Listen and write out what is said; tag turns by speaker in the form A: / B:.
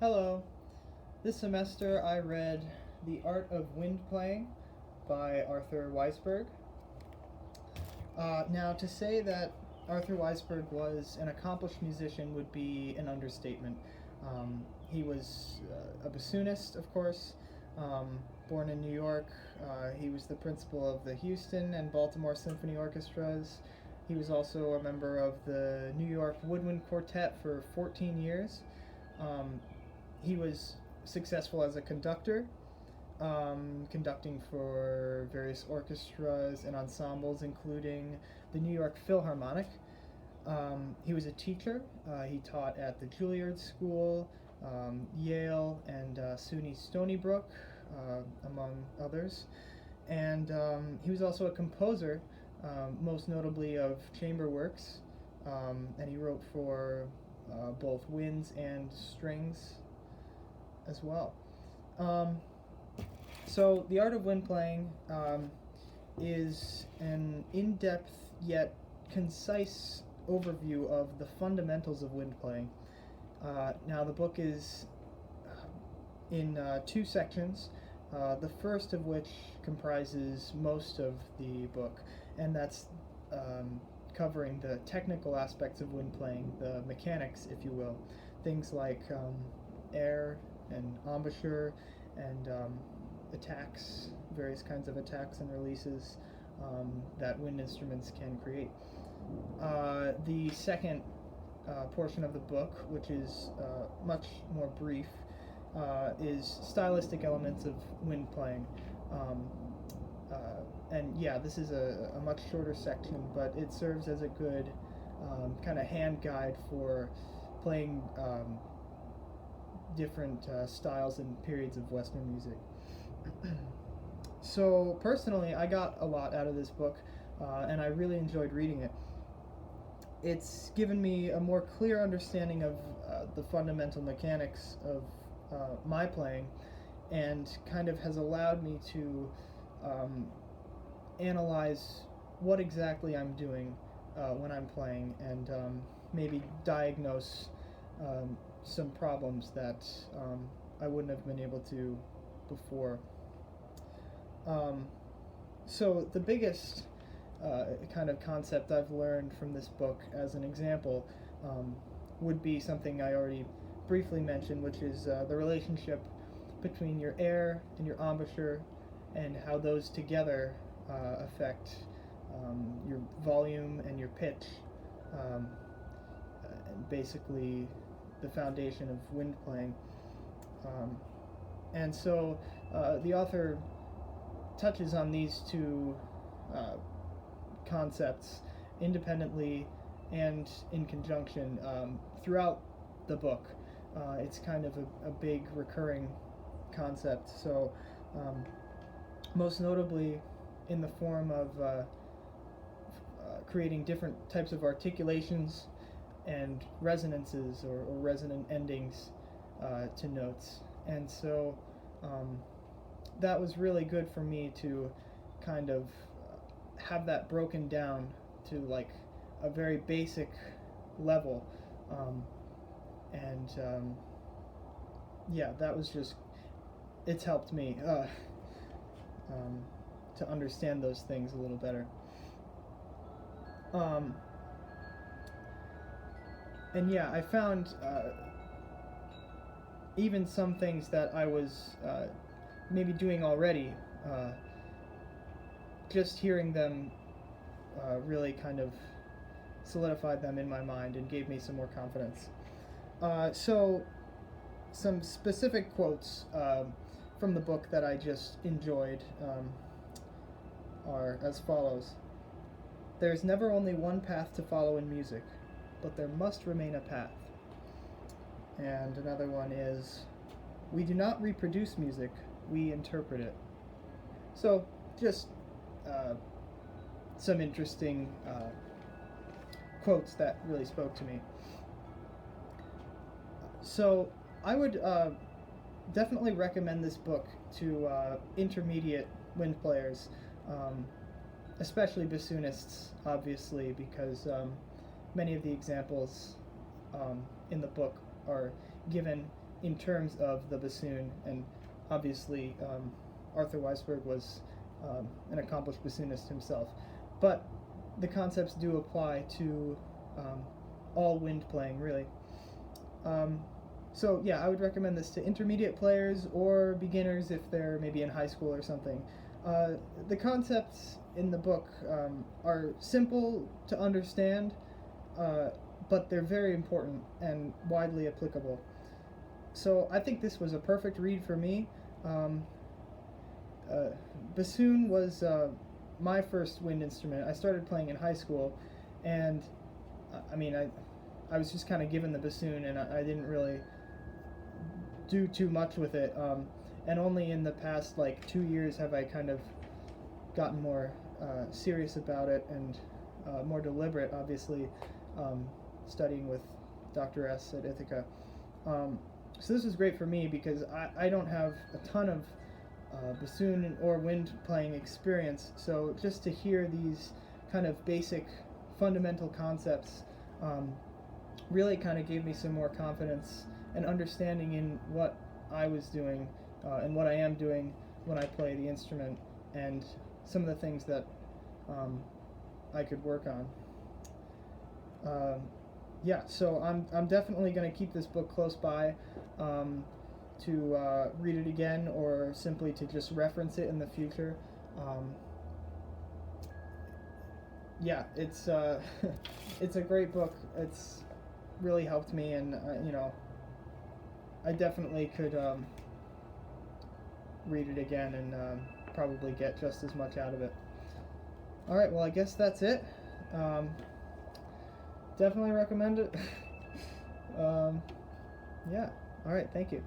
A: Hello. This semester I read The Art of Wind Playing by Arthur Weisberg. Now, to say that Arthur Weisberg was an accomplished musician would be an understatement. He was a bassoonist, of course, born in New York. He was the principal of the Houston and Baltimore Symphony Orchestras. He was also a member of the New York Woodwind Quartet for 14 years. Um, he was successful as a conductor, conducting for various orchestras and ensembles, including the New York Philharmonic. He was a teacher. He taught at the Juilliard School, Yale, and SUNY Stony Brook, among others. And he was also a composer, most notably of chamber works, and he wrote for both winds and strings as well. Um, so, The Art of Wind Playing is an in depth yet concise overview of the fundamentals of wind playing. Now, the book is in two sections, the first of which comprises most of the book, and that's covering the technical aspects of wind playing, the mechanics, if you will, things like air and embouchure and attacks, various kinds of attacks and releases that wind instruments can create. The second portion of the book, which is much more brief, is stylistic elements of wind playing. Um, and yeah, this is a much shorter section, but it serves as a good kind of hand guide for playing different styles and periods of Western music. So personally, I got a lot out of this book, and I really enjoyed reading it. It's given me a more clear understanding of the fundamental mechanics of my playing, and kind of has allowed me to analyze what exactly I'm doing when I'm playing, and maybe diagnose some problems that I wouldn't have been able to before. Um, so the biggest kind of concept I've learned from this book, as an example, would be something I already briefly mentioned, which is the relationship between your air and your embouchure, and how those together affect your volume and your pitch, and basically the foundation of wind playing. Um, and so the author touches on these two concepts independently and in conjunction throughout the book. It's kind of a big recurring concept. So, most notably in the form of creating different types of articulations and resonances, or resonant endings to notes. And so that was really good for me to kind of have that broken down to like a very basic level. And yeah, that was just, it's helped me to understand those things a little better. And yeah, I found even some things that I was maybe doing already, just hearing them really kind of solidified them in my mind and gave me some more confidence. So, some specific quotes from the book that I just enjoyed are as follows. There's never only one path to follow in music, but there must remain a path. And another one is, we do not reproduce music, we interpret it. So, just some interesting quotes that really spoke to me. So, I would definitely recommend this book to intermediate wind players, especially bassoonists, obviously, because many of the examples in the book are given in terms of the bassoon, and obviously Arthur Weisberg was an accomplished bassoonist himself. But the concepts do apply to all wind playing, really. So yeah, I would recommend this to intermediate players or beginners if they're maybe in high school or something. The concepts in the book are simple to understand, but they're very important and widely applicable. So I think this was a perfect read for me. Bassoon was my first wind instrument. I started playing in high school, and I was just kind of given the bassoon, and I didn't really do too much with it. And only in the past 2 years have I kind of gotten more serious about it and more deliberate, obviously, studying with Dr. S at Ithaca. So this was great for me because I don't have a ton of bassoon or wind playing experience, so just to hear these kind of basic fundamental concepts really kind of gave me some more confidence and understanding in what I was doing and what I am doing when I play the instrument, and some of the things that I could work on. Yeah, so I'm definitely going to keep this book close by to read it again, or simply to just reference it in the future. Yeah, it's it's a great book. It's really helped me, and I definitely could read it again and probably get just as much out of it. All right, well, I guess that's it. Definitely recommend it. Yeah. All right. Thank you.